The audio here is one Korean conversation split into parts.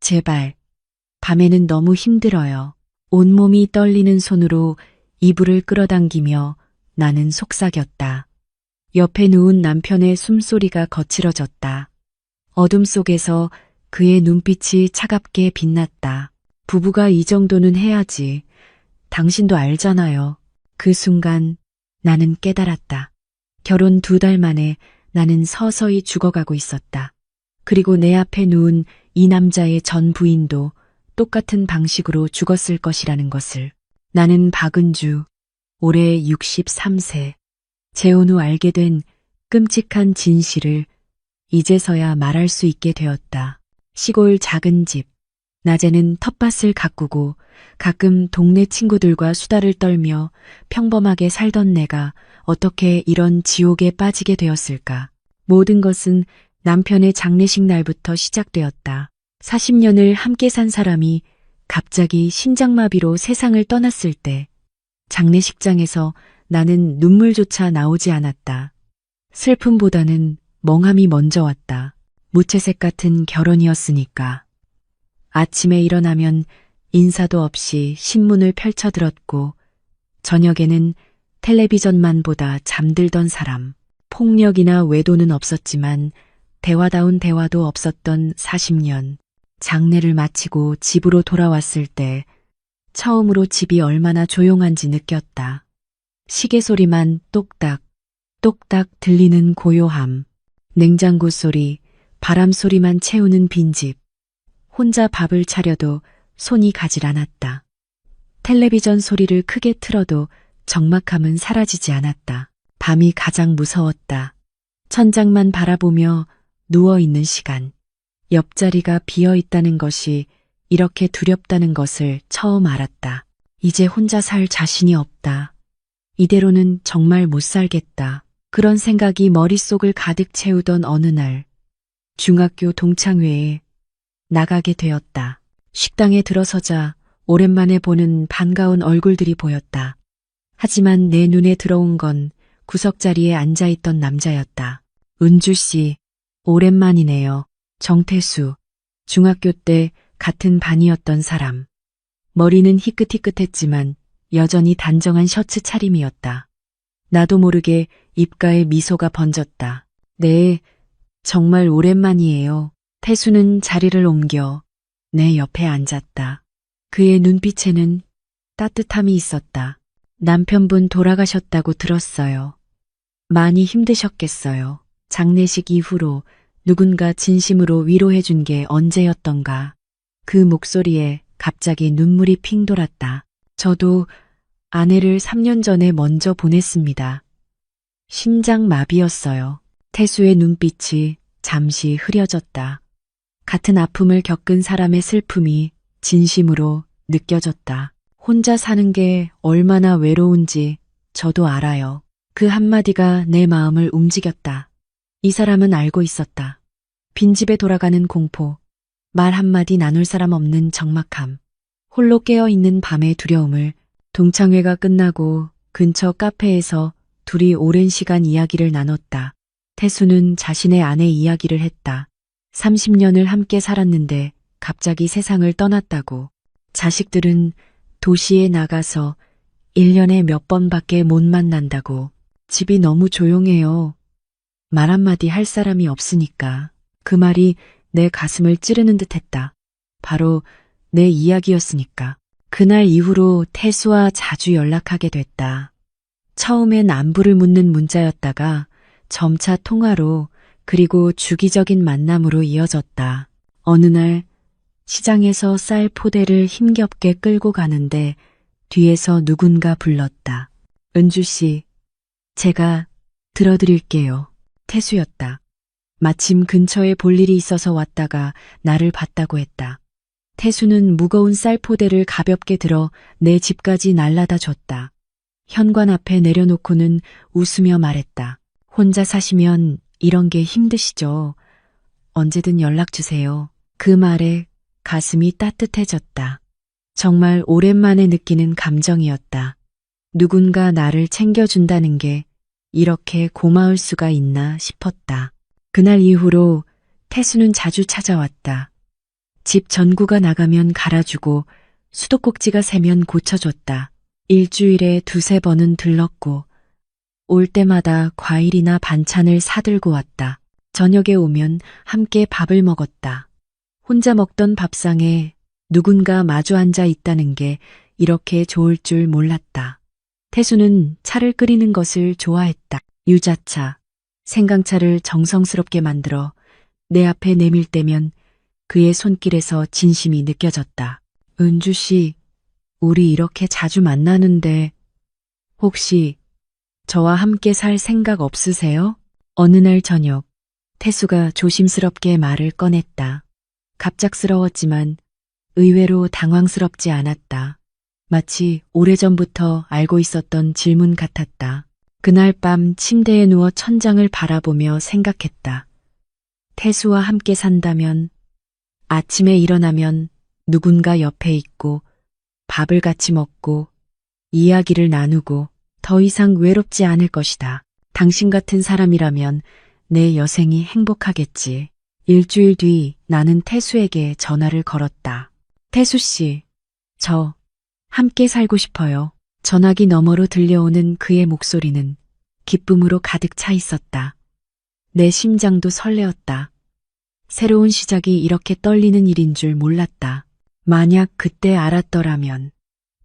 제발. 밤에는 너무 힘들어요. 온몸이 떨리는 손으로 이불을 끌어당기며 나는 속삭였다. 옆에 누운 남편의 숨소리가 거칠어졌다. 어둠 속에서 그의 눈빛이 차갑게 빛났다. 부부가 이 정도는 해야지. 당신도 알잖아요. 그 순간 나는 깨달았다. 결혼 2달 만에 나는 서서히 죽어가고 있었다. 그리고 내 앞에 누운 이 남자의 전 부인도 똑같은 방식으로 죽었을 것이라는 것을. 나는 박은주, 올해 63세. 재혼 후 알게 된 끔찍한 진실을 이제서야 말할 수 있게 되었다. 시골 작은 집. 낮에는 텃밭을 가꾸고 가끔 동네 친구들과 수다를 떨며 평범하게 살던 내가 어떻게 이런 지옥에 빠지게 되었을까. 모든 것은 남편의 장례식 날부터 시작되었다. 40년을 함께 산 사람이 갑자기 심장마비로 세상을 떠났을 때 장례식장에서 나는 눈물조차 나오지 않았다. 슬픔보다는 멍함이 먼저 왔다. 무채색 같은 결혼이었으니까. 아침에 일어나면 인사도 없이 신문을 펼쳐들었고 저녁에는 텔레비전만 보다 잠들던 사람. 폭력이나 외도는 없었지만 대화다운 대화도 없었던 40년. 장례를 마치고 집으로 돌아왔을 때 처음으로 집이 얼마나 조용한지 느꼈다. 시계 소리만 똑딱, 똑딱 들리는 고요함. 냉장고 소리, 바람 소리만 채우는 빈집. 혼자 밥을 차려도 손이 가질 않았다. 텔레비전 소리를 크게 틀어도 적막함은 사라지지 않았다. 밤이 가장 무서웠다. 천장만 바라보며 누워있는 시간. 옆자리가 비어 있다는 것이 이렇게 두렵다는 것을 처음 알았다. 이제 혼자 살 자신이 없다. 이대로는 정말 못 살겠다. 그런 생각이 머릿속을 가득 채우던 어느 날, 중학교 동창회에 나가게 되었다. 식당에 들어서자 오랜만에 보는 반가운 얼굴들이 보였다. 하지만 내 눈에 들어온 건 구석자리에 앉아있던 남자였다. 은주 씨, 오랜만이네요. 정태수, 중학교 때 같은 반이었던 사람. 머리는 희끗희끗했지만 여전히 단정한 셔츠 차림이었다. 나도 모르게 입가에 미소가 번졌다. 네, 정말 오랜만이에요. 태수는 자리를 옮겨 내 옆에 앉았다. 그의 눈빛에는 따뜻함이 있었다. 남편분 돌아가셨다고 들었어요. 많이 힘드셨겠어요. 장례식 이후로 누군가 진심으로 위로해준 게 언제였던가. 그 목소리에 갑자기 눈물이 핑 돌았다. 저도 아내를 3년 전에 먼저 보냈습니다. 심장마비였어요. 태수의 눈빛이 잠시 흐려졌다. 같은 아픔을 겪은 사람의 슬픔이 진심으로 느껴졌다. 혼자 사는 게 얼마나 외로운지 저도 알아요. 그 한마디가 내 마음을 움직였다. 이 사람은 알고 있었다. 빈집에 돌아가는 공포, 말 한마디 나눌 사람 없는 적막함, 홀로 깨어있는 밤의 두려움을. 동창회가 끝나고 근처 카페에서 둘이 오랜 시간 이야기를 나눴다. 태수는 자신의 아내 이야기를 했다. 30년을 함께 살았는데 갑자기 세상을 떠났다고. 자식들은 도시에 나가서 1년에 몇 번밖에 못 만난다고. 집이 너무 조용해요. 말 한마디 할 사람이 없으니까. 그 말이 내 가슴을 찌르는 듯했다. 바로 내 이야기였으니까. 그날 이후로 태수와 자주 연락하게 됐다. 처음엔 안부를 묻는 문자였다가 점차 통화로, 그리고 주기적인 만남으로 이어졌다. 어느 날 시장에서 쌀 포대를 힘겹게 끌고 가는데 뒤에서 누군가 불렀다. 은주 씨, 제가 들어드릴게요. 태수였다. 마침 근처에 볼 일이 있어서 왔다가 나를 봤다고 했다. 태수는 무거운 쌀 포대를 가볍게 들어 내 집까지 날라다 줬다. 현관 앞에 내려놓고는 웃으며 말했다. 혼자 사시면 이런 게 힘드시죠? 언제든 연락 주세요. 그 말에 가슴이 따뜻해졌다. 정말 오랜만에 느끼는 감정이었다. 누군가 나를 챙겨준다는 게 이렇게 고마울 수가 있나 싶었다. 그날 이후로 태수는 자주 찾아왔다. 집 전구가 나가면 갈아주고 수도꼭지가 새면 고쳐줬다. 일주일에 두세 번은 들렀고 올 때마다 과일이나 반찬을 사들고 왔다. 저녁에 오면 함께 밥을 먹었다. 혼자 먹던 밥상에 누군가 마주 앉아 있다는 게 이렇게 좋을 줄 몰랐다. 태수는 차를 끓이는 것을 좋아했다. 유자차, 생강차를 정성스럽게 만들어 내 앞에 내밀 때면 그의 손길에서 진심이 느껴졌다. 은주 씨, 우리 이렇게 자주 만나는데 혹시 저와 함께 살 생각 없으세요? 어느 날 저녁, 태수가 조심스럽게 말을 꺼냈다. 갑작스러웠지만 의외로 당황스럽지 않았다. 마치 오래전부터 알고 있었던 질문 같았다. 그날 밤 침대에 누워 천장을 바라보며 생각했다. 태수와 함께 산다면, 아침에 일어나면 누군가 옆에 있고, 밥을 같이 먹고, 이야기를 나누고, 더 이상 외롭지 않을 것이다. 당신 같은 사람이라면 내 여생이 행복하겠지. 일주일 뒤 나는 태수에게 전화를 걸었다. 태수 씨, 저 함께 살고 싶어요. 전화기 너머로 들려오는 그의 목소리는 기쁨으로 가득 차 있었다. 내 심장도 설레었다. 새로운 시작이 이렇게 떨리는 일인 줄 몰랐다. 만약 그때 알았더라면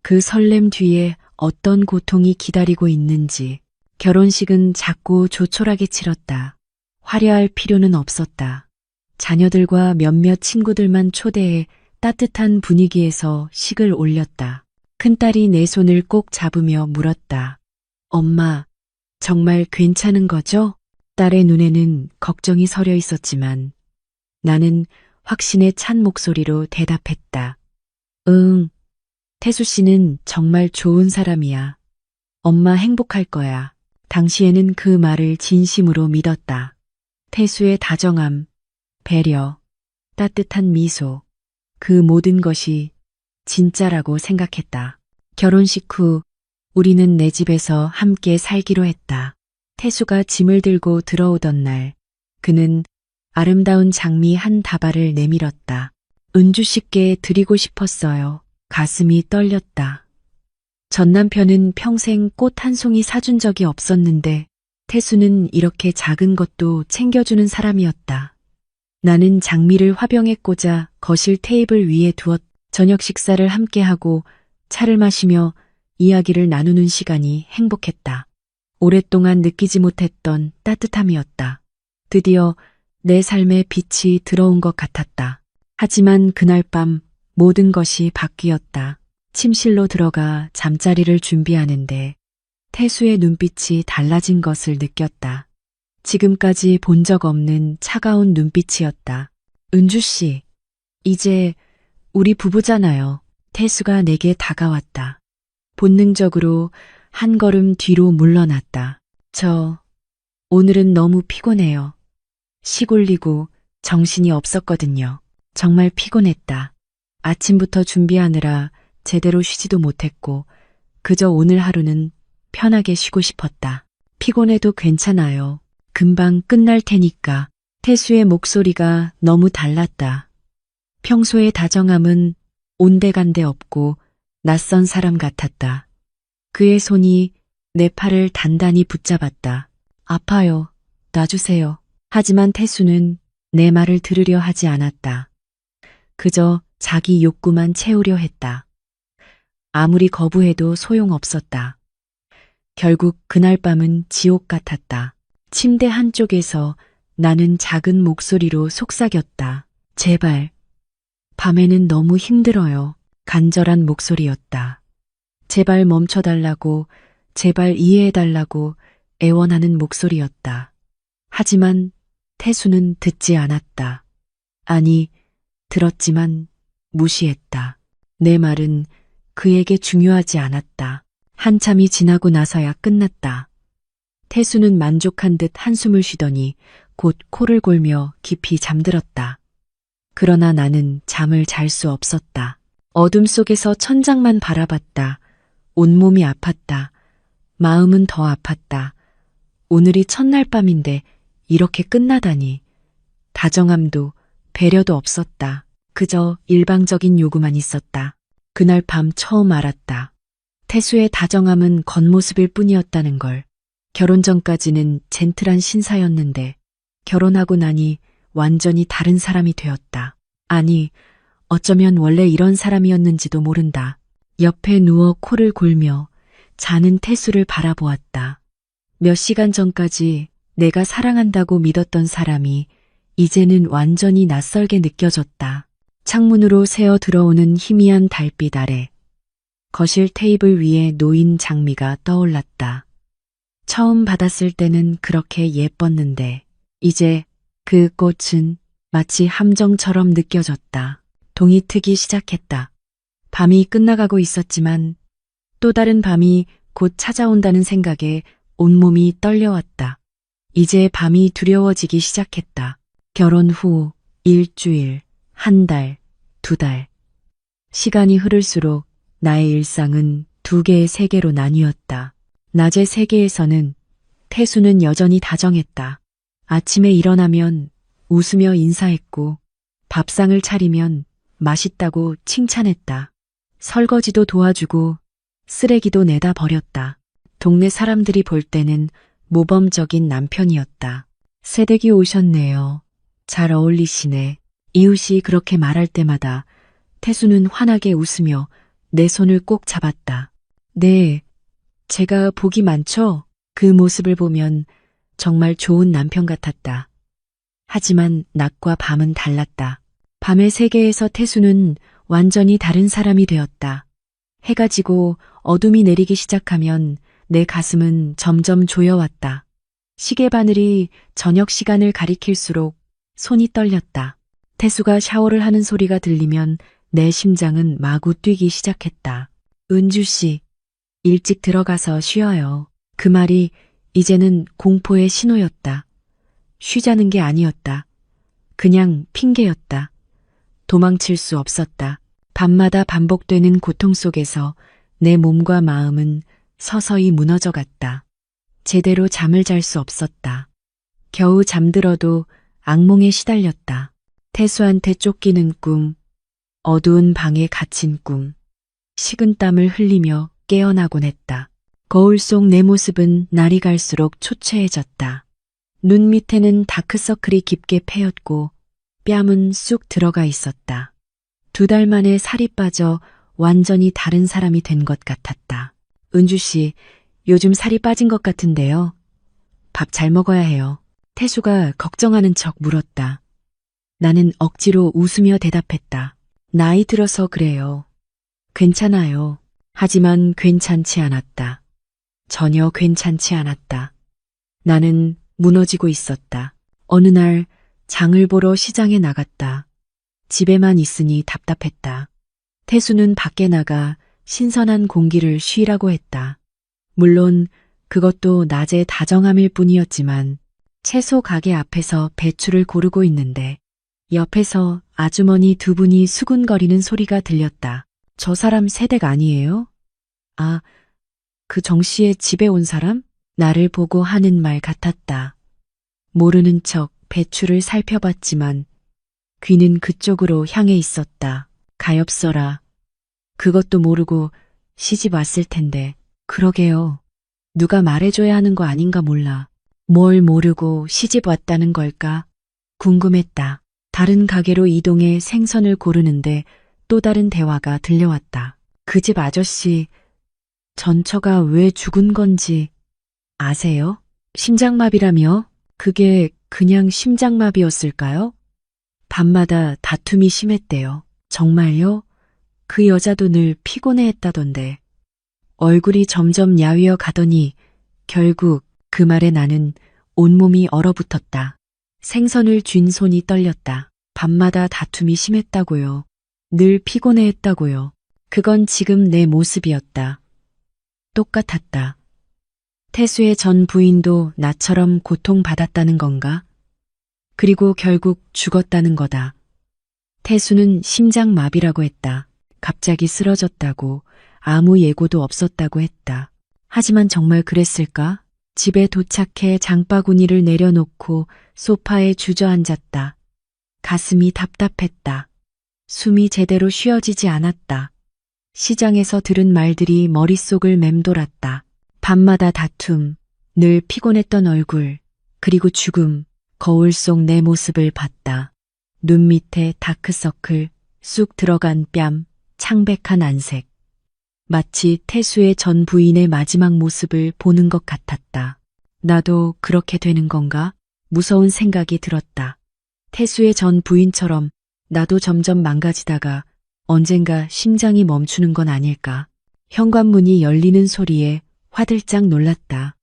그 설렘 뒤에 어떤 고통이 기다리고 있는지. 결혼식은 작고 조촐하게 치렀다. 화려할 필요는 없었다. 자녀들과 몇몇 친구들만 초대해 따뜻한 분위기에서 식을 올렸다. 큰딸이 내 손을 꼭 잡으며 물었다. 엄마, 정말 괜찮은 거죠? 딸의 눈에는 걱정이 서려 있었지만 나는 확신에 찬 목소리로 대답했다. 응, 태수 씨는 정말 좋은 사람이야. 엄마 행복할 거야. 당시에는 그 말을 진심으로 믿었다. 태수의 다정함, 배려, 따뜻한 미소, 그 모든 것이 진짜라고 생각했다. 결혼식 후 우리는 내 집에서 함께 살기로 했다. 태수가 짐을 들고 들어오던 날, 그는 아름다운 장미 한 다발을 내밀었다. 은주 씨께 드리고 싶었어요. 가슴이 떨렸다. 전 남편은 평생 꽃 한 송이 사준 적이 없었는데 태수는 이렇게 작은 것도 챙겨주는 사람이었다. 나는 장미를 화병에 꽂아 거실 테이블 위에 두었. 저녁 식사를 함께하고 차를 마시며 이야기를 나누는 시간이 행복했다. 오랫동안 느끼지 못했던 따뜻함이었다. 드디어 내 삶에 빛이 들어온 것 같았다. 하지만 그날 밤 모든 것이 바뀌었다. 침실로 들어가 잠자리를 준비하는데 태수의 눈빛이 달라진 것을 느꼈다. 지금까지 본 적 없는 차가운 눈빛이었다. 은주 씨, 이제 우리 부부잖아요. 태수가 내게 다가왔다. 본능적으로 한 걸음 뒤로 물러났다. 오늘은 너무 피곤해요. 시골리고 정신이 없었거든요. 정말 피곤했다. 아침부터 준비하느라 제대로 쉬지도 못했고 그저 오늘 하루는 편하게 쉬고 싶었다. 피곤해도 괜찮아요. 금방 끝날 테니까. 태수의 목소리가 너무 달랐다. 평소의 다정함은 온데간데 없고 낯선 사람 같았다. 그의 손이 내 팔을 단단히 붙잡았다. 아파요. 놔주세요. 하지만 태수는 내 말을 들으려 하지 않았다. 그저 자기 욕구만 채우려 했다. 아무리 거부해도 소용없었다. 결국 그날 밤은 지옥 같았다. 침대 한쪽에서 나는 작은 목소리로 속삭였다. 제발. 밤에는 너무 힘들어요. 간절한 목소리였다. 제발 멈춰달라고, 제발 이해해달라고 애원하는 목소리였다. 하지만 태수는 듣지 않았다. 아니, 들었지만 무시했다. 내 말은 그에게 중요하지 않았다. 한참이 지나고 나서야 끝났다. 태수는 만족한 듯 한숨을 쉬더니 곧 코를 골며 깊이 잠들었다. 그러나 나는 잠을 잘 수 없었다. 어둠 속에서 천장만 바라봤다. 온몸이 아팠다. 마음은 더 아팠다. 오늘이 첫날 밤인데 이렇게 끝나다니. 다정함도 배려도 없었다. 그저 일방적인 요구만 있었다. 그날 밤 처음 알았다. 태수의 다정함은 겉모습일 뿐이었다는 걸. 결혼 전까지는 젠틀한 신사였는데 결혼하고 나니 완전히 다른 사람이 되었다. 아니, 어쩌면 원래 이런 사람이었는지도 모른다. 옆에 누워 코를 골며 자는 태수를 바라보았다. 몇 시간 전까지 내가 사랑한다고 믿었던 사람이 이제는 완전히 낯설게 느껴졌다. 창문으로 새어 들어오는 희미한 달빛 아래 거실 테이블 위에 놓인 장미가 떠올랐다. 처음 받았을 때는 그렇게 예뻤는데 이제 그 꽃은 마치 함정처럼 느껴졌다. 동이 트기 시작했다. 밤이 끝나가고 있었지만 또 다른 밤이 곧 찾아온다는 생각에 온몸이 떨려왔다. 이제 밤이 두려워지기 시작했다. 결혼 후 일주일, 한 달, 두 달. 시간이 흐를수록 나의 일상은 두 개의 세계로 나뉘었다. 낮의 세계에서는 태수는 여전히 다정했다. 아침에 일어나면 웃으며 인사했고 밥상을 차리면 맛있다고 칭찬했다. 설거지도 도와주고 쓰레기도 내다 버렸다. 동네 사람들이 볼 때는 모범적인 남편이었다. 새댁이 오셨네요. 잘 어울리시네. 이웃이 그렇게 말할 때마다 태수는 환하게 웃으며 내 손을 꼭 잡았다. 네, 제가 복이 많죠? 그 모습을 보면 정말 좋은 남편 같았다. 하지만 낮과 밤은 달랐다. 밤의 세계에서 태수는 완전히 다른 사람이 되었다. 해가 지고 어둠이 내리기 시작하면 내 가슴은 점점 조여왔다. 시계 바늘이 저녁 시간을 가리킬수록 손이 떨렸다. 태수가 샤워를 하는 소리가 들리면 내 심장은 마구 뛰기 시작했다. 은주 씨, 일찍 들어가서 쉬어요. 그 말이 이제는 공포의 신호였다. 쉬자는 게 아니었다. 그냥 핑계였다. 도망칠 수 없었다. 밤마다 반복되는 고통 속에서 내 몸과 마음은 서서히 무너져갔다. 제대로 잠을 잘 수 없었다. 겨우 잠들어도 악몽에 시달렸다. 태수한테 쫓기는 꿈, 어두운 방에 갇힌 꿈, 식은땀을 흘리며 깨어나곤 했다. 거울 속 내 모습은 날이 갈수록 초췌해졌다. 눈 밑에는 다크서클이 깊게 패였고 뺨은 쑥 들어가 있었다. 두 달 만에 살이 빠져 완전히 다른 사람이 된 것 같았다. 은주 씨, 요즘 살이 빠진 것 같은데요. 밥 잘 먹어야 해요. 태수가 걱정하는 척 물었다. 나는 억지로 웃으며 대답했다. 나이 들어서 그래요. 괜찮아요. 하지만 괜찮지 않았다. 전혀 괜찮지 않았다. 나는 무너지고 있었다. 어느 날 장을 보러 시장에 나갔다. 집에만 있으니 답답했다. 태수는 밖에 나가 신선한 공기를 쉬라고 했다. 물론 그것도 낮의 다정함일 뿐이었지만 채소 가게 앞에서 배추를 고르고 있는데 옆에서 아주머니 두 분이 수군거리는 소리가 들렸다. 저 사람 새댁 아니에요? 아, 그 정 씨의 집에 온 사람? 나를 보고 하는 말 같았다. 모르는 척 배추를 살펴봤지만 귀는 그쪽으로 향해 있었다. 가엾어라. 그것도 모르고 시집 왔을 텐데. 그러게요. 누가 말해줘야 하는 거 아닌가 몰라. 뭘 모르고 시집 왔다는 걸까? 궁금했다. 다른 가게로 이동해 생선을 고르는데 또 다른 대화가 들려왔다. 그 집 아저씨, 전처가 왜 죽은 건지 아세요? 심장마비라며? 그게 그냥 심장마비였을까요? 밤마다 다툼이 심했대요. 정말요? 그 여자도 늘 피곤해했다던데. 얼굴이 점점 야위어 가더니 결국 그 말에 나는 온몸이 얼어붙었다. 생선을 쥔 손이 떨렸다. 밤마다 다툼이 심했다고요. 늘 피곤해했다고요. 그건 지금 내 모습이었다. 똑같았다. 태수의 전 부인도 나처럼 고통받았다는 건가? 그리고 결국 죽었다는 거다. 태수는 심장마비라고 했다. 갑자기 쓰러졌다고, 아무 예고도 없었다고 했다. 하지만 정말 그랬을까? 집에 도착해 장바구니를 내려놓고 소파에 주저앉았다. 가슴이 답답했다. 숨이 제대로 쉬어지지 않았다. 시장에서 들은 말들이 머릿속을 맴돌았다. 밤마다 다툼, 늘 피곤했던 얼굴, 그리고 죽음, 거울 속 내 모습을 봤다. 눈 밑에 다크서클, 쑥 들어간 뺨, 창백한 안색. 마치 태수의 전 부인의 마지막 모습을 보는 것 같았다. 나도 그렇게 되는 건가? 무서운 생각이 들었다. 태수의 전 부인처럼 나도 점점 망가지다가 언젠가 심장이 멈추는 건 아닐까. 현관문이 열리는 소리에 화들짝 놀랐다.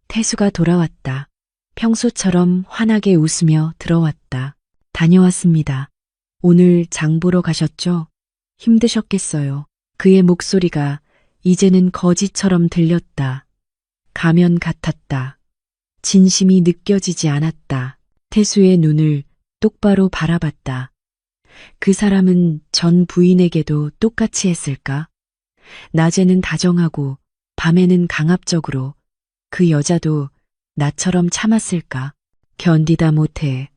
태수가 돌아왔다. 평소처럼 환하게 웃으며 들어왔다. 다녀왔습니다. 오늘 장 보러 가셨죠? 힘드셨겠어요. 그의 목소리가 이제는 거짓처럼 들렸다. 가면 같았다. 진심이 느껴지지 않았다. 태수의 눈을 똑바로 바라봤다. 그 사람은 전 부인에게도 똑같이 했을까? 낮에는 다정하고 밤에는 강압적으로 그 여자도 나처럼 참았을까? 견디다 못해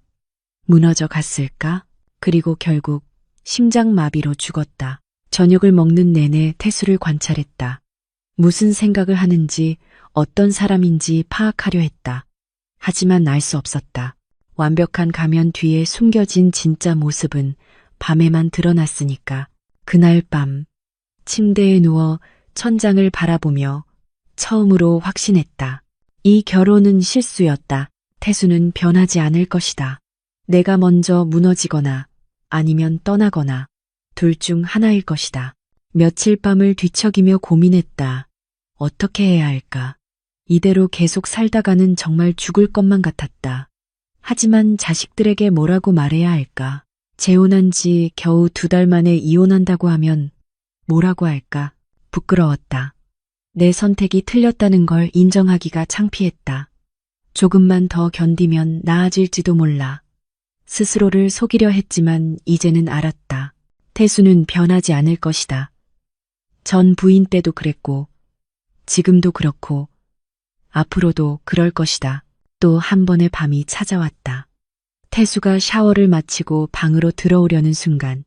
무너져 갔을까? 그리고 결국 심장마비로 죽었다. 저녁을 먹는 내내 태수를 관찰했다. 무슨 생각을 하는지 어떤 사람인지 파악하려 했다. 하지만 알 수 없었다. 완벽한 가면 뒤에 숨겨진 진짜 모습은 밤에만 드러났으니까. 그날 밤 침대에 누워 천장을 바라보며 처음으로 확신했다. 이 결혼은 실수였다. 태수는 변하지 않을 것이다. 내가 먼저 무너지거나 아니면 떠나거나 둘 중 하나일 것이다. 며칠 밤을 뒤척이며 고민했다. 어떻게 해야 할까? 이대로 계속 살다가는 정말 죽을 것만 같았다. 하지만 자식들에게 뭐라고 말해야 할까? 재혼한 지 겨우 2달 만에 이혼한다고 하면 뭐라고 할까? 부끄러웠다. 내 선택이 틀렸다는 걸 인정하기가 창피했다. 조금만 더 견디면 나아질지도 몰라. 스스로를 속이려 했지만 이제는 알았다. 태수는 변하지 않을 것이다. 전 부인 때도 그랬고, 지금도 그렇고, 앞으로도 그럴 것이다. 또 한 번의 밤이 찾아왔다. 태수가 샤워를 마치고 방으로 들어오려는 순간,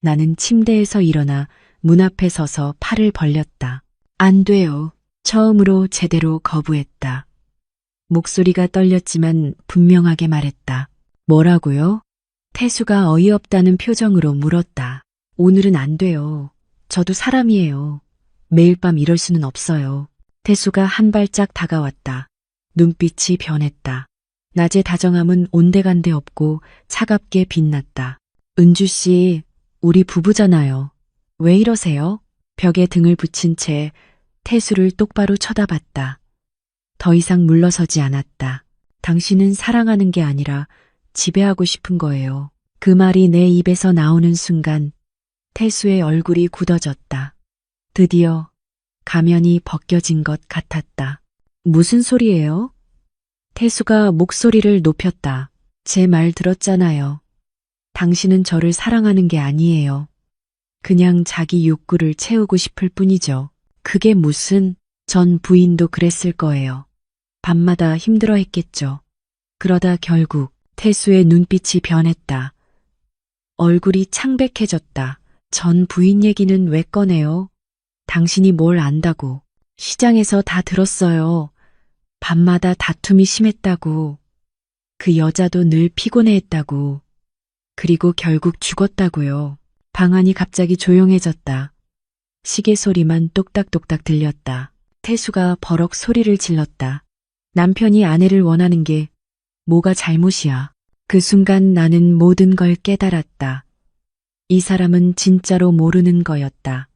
나는 침대에서 일어나 문 앞에 서서 팔을 벌렸다. 안 돼요. 처음으로 제대로 거부했다. 목소리가 떨렸지만 분명하게 말했다. 뭐라고요? 태수가 어이없다는 표정으로 물었다. 오늘은 안 돼요. 저도 사람이에요. 매일 밤 이럴 수는 없어요. 태수가 한 발짝 다가왔다. 눈빛이 변했다. 낮의 다정함은 온데간데 없고 차갑게 빛났다. 은주 씨, 우리 부부잖아요. 왜 이러세요? 벽에 등을 붙인 채 태수를 똑바로 쳐다봤다. 더 이상 물러서지 않았다. 당신은 사랑하는 게 아니라 지배하고 싶은 거예요. 그 말이 내 입에서 나오는 순간 태수의 얼굴이 굳어졌다. 드디어 가면이 벗겨진 것 같았다. 무슨 소리예요? 태수가 목소리를 높였다. 제 말 들었잖아요. 당신은 저를 사랑하는 게 아니에요. 그냥 자기 욕구를 채우고 싶을 뿐이죠. 그게 무슨, 전 부인도 그랬을 거예요. 밤마다 힘들어 했겠죠. 그러다 결국 태수의 눈빛이 변했다. 얼굴이 창백해졌다. 전 부인 얘기는 왜 꺼내요? 당신이 뭘 안다고. 시장에서 다 들었어요. 밤마다 다툼이 심했다고. 그 여자도 늘 피곤해했다고. 그리고 결국 죽었다고요. 방 안이 갑자기 조용해졌다. 시계 소리만 똑딱똑딱 들렸다. 태수가 버럭 소리를 질렀다. 남편이 아내를 원하는 게 뭐가 잘못이야. 그 순간 나는 모든 걸 깨달았다. 이 사람은 진짜로 모르는 거였다.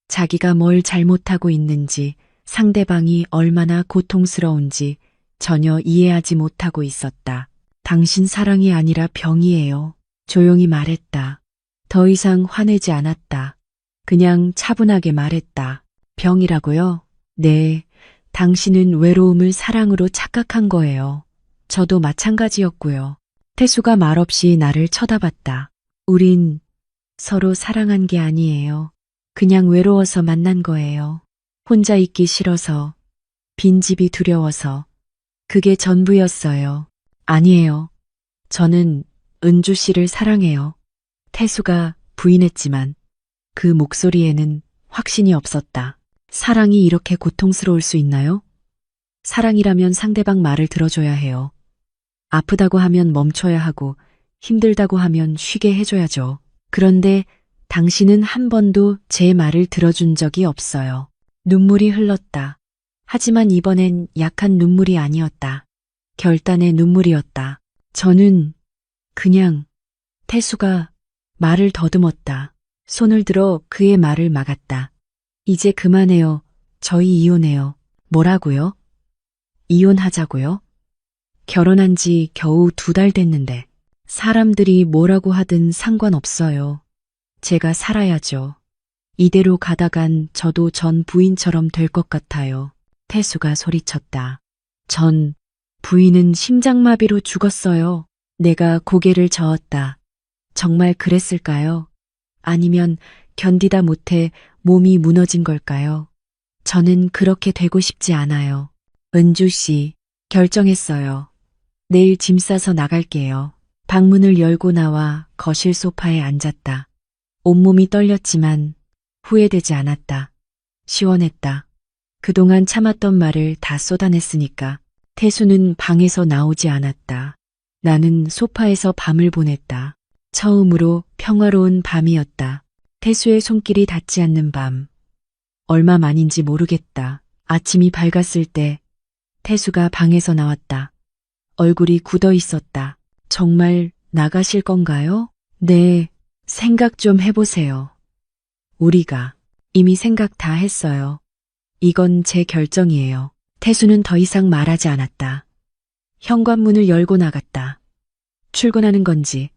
자기가 뭘 잘못하고 있는지, 상대방이 얼마나 고통스러운지 전혀 이해하지 못하고 있었다. 당신 사랑이 아니라 병이에요. 조용히 말했다. 더 이상 화내지 않았다. 그냥 차분하게 말했다. 병이라고요? 네, 당신은 외로움을 사랑으로 착각한 거예요. 저도 마찬가지였고요. 태수가 말없이 나를 쳐다봤다. 우린 서로 사랑한 게 아니에요. 그냥 외로워서 만난 거예요. 혼자 있기 싫어서, 빈집이 두려워서, 그게 전부였어요. 아니에요. 저는 은주 씨를 사랑해요. 태수가 부인했지만 그 목소리에는 확신이 없었다. 사랑이 이렇게 고통스러울 수 있나요? 사랑이라면 상대방 말을 들어줘야 해요. 아프다고 하면 멈춰야 하고 힘들다고 하면 쉬게 해줘야죠. 그런데 당신은 한 번도 제 말을 들어준 적이 없어요. 눈물이 흘렀다. 하지만 이번엔 약한 눈물이 아니었다. 결단의 눈물이었다. 저는 그냥 태수가 말을 더듬었다. 손을 들어 그의 말을 막았다. 이제 그만해요. 저희 이혼해요. 뭐라고요? 이혼하자고요? 결혼한 지 겨우 2달 됐는데 사람들이 뭐라고 하든 상관없어요. 제가 살아야죠. 이대로 가다간 저도 전 부인처럼 될 것 같아요. 태수가 소리쳤다. 전 부인은 심장마비로 죽었어요. 내가 고개를 저었다. 정말 그랬을까요? 아니면 견디다 못해 몸이 무너진 걸까요? 저는 그렇게 되고 싶지 않아요. 은주 씨, 결정했어요. 내일 짐 싸서 나갈게요. 방문을 열고 나와 거실 소파에 앉았다. 온몸이 떨렸지만 후회되지 않았다. 시원했다. 그동안 참았던 말을 다 쏟아냈으니까. 태수는 방에서 나오지 않았다. 나는 소파에서 밤을 보냈다. 처음으로 평화로운 밤이었다. 태수의 손길이 닿지 않는 밤. 얼마 만인지 모르겠다. 아침이 밝았을 때 태수가 방에서 나왔다. 얼굴이 굳어 있었다. 정말 나가실 건가요? 네, 생각 좀 해보세요. 우리가 이미 생각 다 했어요. 이건 제 결정이에요. 태수는 더 이상 말하지 않았다. 현관문을 열고 나갔다. 출근하는 건지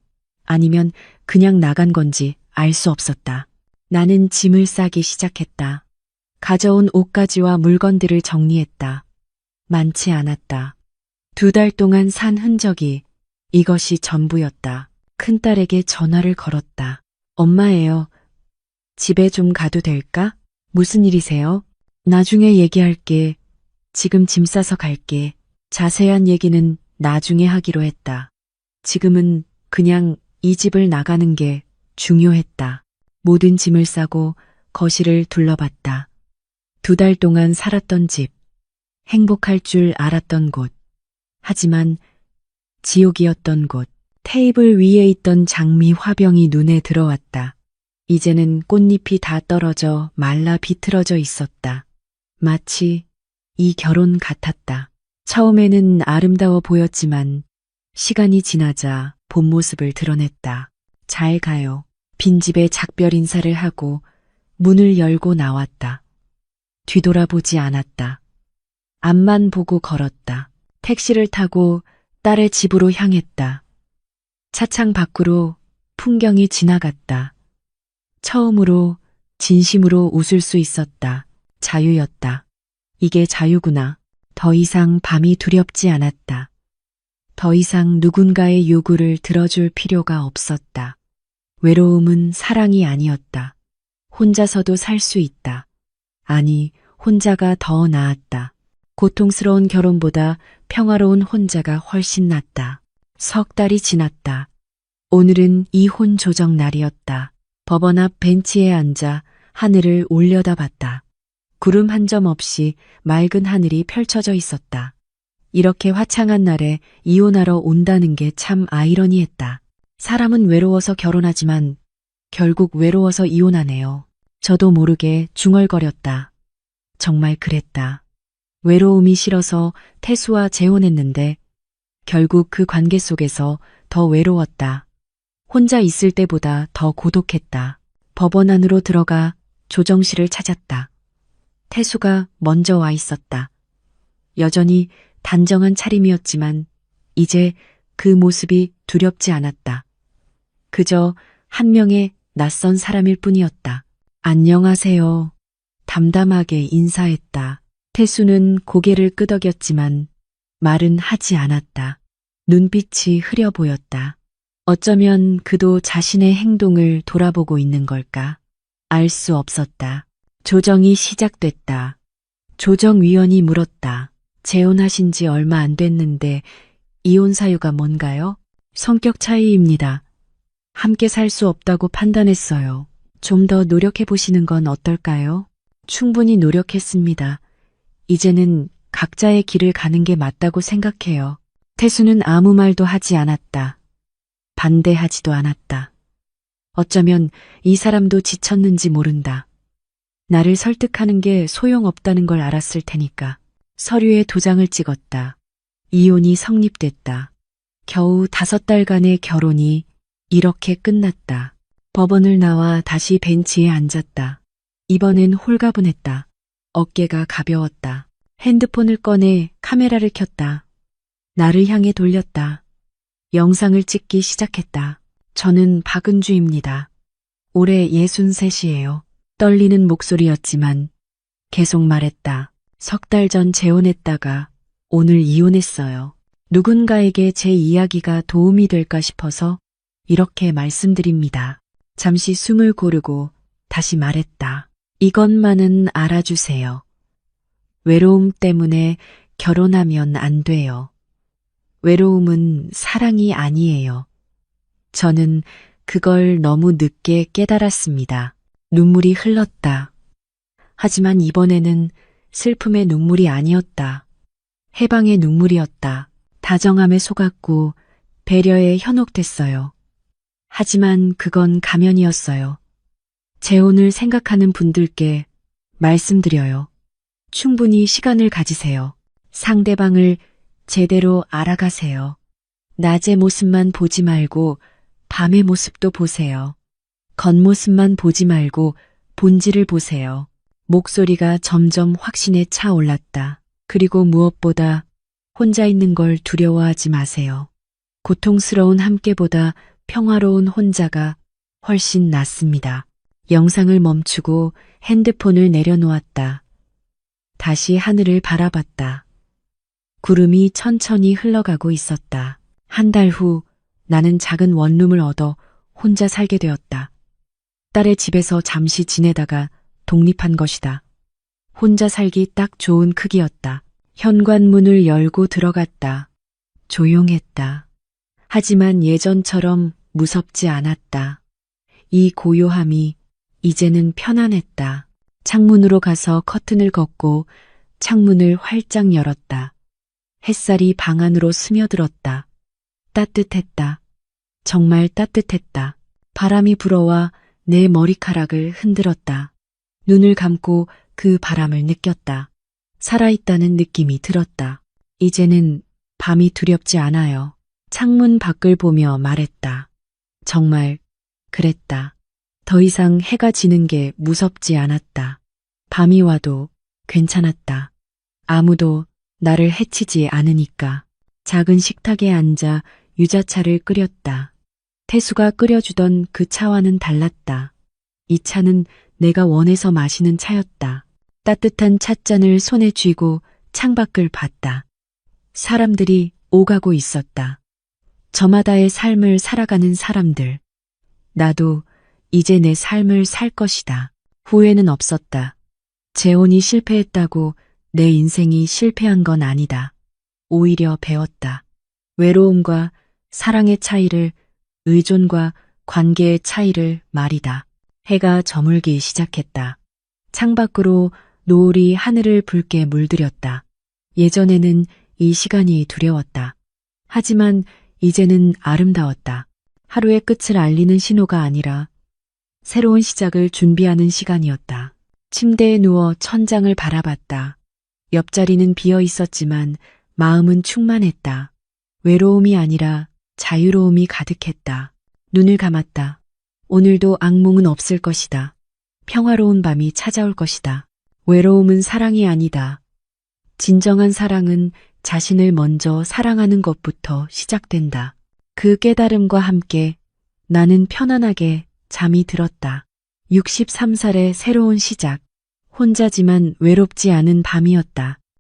아니면 그냥 나간 건지 알 수 없었다. 나는 짐을 싸기 시작했다. 가져온 옷가지와 물건들을 정리했다. 많지 않았다. 2달 동안 산 흔적이 이것이 전부였다. 큰딸에게 전화를 걸었다. 엄마예요. 집에 좀 가도 될까? 무슨 일이세요? 나중에 얘기할게. 지금 짐 싸서 갈게. 자세한 얘기는 나중에 하기로 했다. 지금은 그냥 이 집을 나가는 게 중요했다. 모든 짐을 싸고 거실을 둘러봤다. 2달 동안 살았던 집, 행복할 줄 알았던 곳. 하지만 지옥이었던 곳, 테이블 위에 있던 장미 화병이 눈에 들어왔다. 이제는 꽃잎이 다 떨어져 말라 비틀어져 있었다. 마치 이 결혼 같았다. 처음에는 아름다워 보였지만 시간이 지나자 본 모습을 드러냈다. 잘 가요. 빈집에 작별 인사를 하고 문을 열고 나왔다. 뒤돌아보지 않았다. 앞만 보고 걸었다. 택시를 타고 딸의 집으로 향했다. 차창 밖으로 풍경이 지나갔다. 처음으로 진심으로 웃을 수 있었다. 자유였다. 이게 자유구나. 더 이상 밤이 두렵지 않았다. 더 이상 누군가의 요구를 들어줄 필요가 없었다. 외로움은 사랑이 아니었다. 혼자서도 살 수 있다. 아니, 혼자가 더 나았다. 고통스러운 결혼보다 평화로운 혼자가 훨씬 낫다. 3달이 지났다. 오늘은 이혼 조정 날이었다. 법원 앞 벤치에 앉아 하늘을 올려다봤다. 구름 한 점 없이 맑은 하늘이 펼쳐져 있었다. 이렇게 화창한 날에 이혼하러 온다는 게 참 아이러니했다. 사람은 외로워서 결혼하지만 결국 외로워서 이혼하네요. 저도 모르게 중얼거렸다. 정말 그랬다. 외로움이 싫어서 태수와 재혼했는데 결국 그 관계 속에서 더 외로웠다. 혼자 있을 때보다 더 고독했다. 법원 안으로 들어가 조정실을 찾았다. 태수가 먼저 와 있었다. 여전히 단정한 차림이었지만 이제 그 모습이 두렵지 않았다. 그저 한 명의 낯선 사람일 뿐이었다. 안녕하세요. 담담하게 인사했다. 태수는 고개를 끄덕였지만 말은 하지 않았다. 눈빛이 흐려 보였다. 어쩌면 그도 자신의 행동을 돌아보고 있는 걸까? 알 수 없었다. 조정이 시작됐다. 조정위원이 물었다. 재혼하신 지 얼마 안 됐는데 이혼 사유가 뭔가요? 성격 차이입니다. 함께 살 수 없다고 판단했어요. 좀 더 노력해 보시는 건 어떨까요? 충분히 노력했습니다. 이제는 각자의 길을 가는 게 맞다고 생각해요. 태수는 아무 말도 하지 않았다. 반대하지도 않았다. 어쩌면 이 사람도 지쳤는지 모른다. 나를 설득하는 게 소용없다는 걸 알았을 테니까. 서류에 도장을 찍었다. 이혼이 성립됐다. 겨우 5달간의 결혼이 이렇게 끝났다. 법원을 나와 다시 벤치에 앉았다. 이번엔 홀가분했다. 어깨가 가벼웠다. 핸드폰을 꺼내 카메라를 켰다. 나를 향해 돌렸다. 영상을 찍기 시작했다. 저는 박은주입니다. 올해 63이에요. 떨리는 목소리였지만 계속 말했다. 3달 전 재혼했다가 오늘 이혼했어요. 누군가에게 제 이야기가 도움이 될까 싶어서 이렇게 말씀드립니다. 잠시 숨을 고르고 다시 말했다. 이것만은 알아주세요. 외로움 때문에 결혼하면 안 돼요. 외로움은 사랑이 아니에요. 저는 그걸 너무 늦게 깨달았습니다. 눈물이 흘렀다. 하지만 이번에는 슬픔의 눈물이 아니었다. 해방의 눈물이었다. 다정함에 속았고 배려에 현혹됐어요. 하지만 그건 가면이었어요. 재혼을 생각하는 분들께 말씀드려요. 충분히 시간을 가지세요. 상대방을 제대로 알아가세요. 낮의 모습만 보지 말고 밤의 모습도 보세요. 겉모습만 보지 말고 본질을 보세요. 목소리가 점점 확신에 차올랐다. 그리고 무엇보다 혼자 있는 걸 두려워하지 마세요. 고통스러운 함께보다 평화로운 혼자가 훨씬 낫습니다. 영상을 멈추고 핸드폰을 내려놓았다. 다시 하늘을 바라봤다. 구름이 천천히 흘러가고 있었다. 한 달 후 나는 작은 원룸을 얻어 혼자 살게 되었다. 딸의 집에서 잠시 지내다가 독립한 것이다. 혼자 살기 딱 좋은 크기였다. 현관문을 열고 들어갔다. 조용했다. 하지만 예전처럼 무섭지 않았다. 이 고요함이 이제는 편안했다. 창문으로 가서 커튼을 걷고 창문을 활짝 열었다. 햇살이 방 안으로 스며들었다. 따뜻했다. 정말 따뜻했다. 바람이 불어와 내 머리카락을 흔들었다. 눈을 감고 그 바람을 느꼈다. 살아있다는 느낌이 들었다. 이제는 밤이 두렵지 않아요. 창문 밖을 보며 말했다. 정말 그랬다. 더 이상 해가 지는 게 무섭지 않았다. 밤이 와도 괜찮았다. 아무도 나를 해치지 않으니까. 작은 식탁에 앉아 유자차를 끓였다. 태수가 끓여주던 그 차와는 달랐다. 이 차는 내가 원해서 마시는 차였다. 따뜻한 찻잔을 손에 쥐고 창밖을 봤다. 사람들이 오가고 있었다. 저마다의 삶을 살아가는 사람들. 나도 이제 내 삶을 살 것이다. 후회는 없었다. 재혼이 실패했다고 내 인생이 실패한 건 아니다. 오히려 배웠다. 외로움과 사랑의 차이를, 의존과 관계의 차이를 말이다. 해가 저물기 시작했다. 창밖으로 노을이 하늘을 붉게 물들였다. 예전에는 이 시간이 두려웠다. 하지만 이제는 아름다웠다. 하루의 끝을 알리는 신호가 아니라 새로운 시작을 준비하는 시간이었다. 침대에 누워 천장을 바라봤다. 옆자리는 비어 있었지만 마음은 충만했다. 외로움이 아니라 자유로움이 가득했다. 눈을 감았다. 오늘도 악몽은 없을 것이다. 평화로운 밤이 찾아올 것이다. 외로움은 사랑이 아니다. 진정한 사랑은 자신을 먼저 사랑하는 것부터 시작된다. 그 깨달음과 함께 나는 편안하게 잠이 들었다. 63살의 새로운 시작. 혼자지만 외롭지 않은 밤이었다.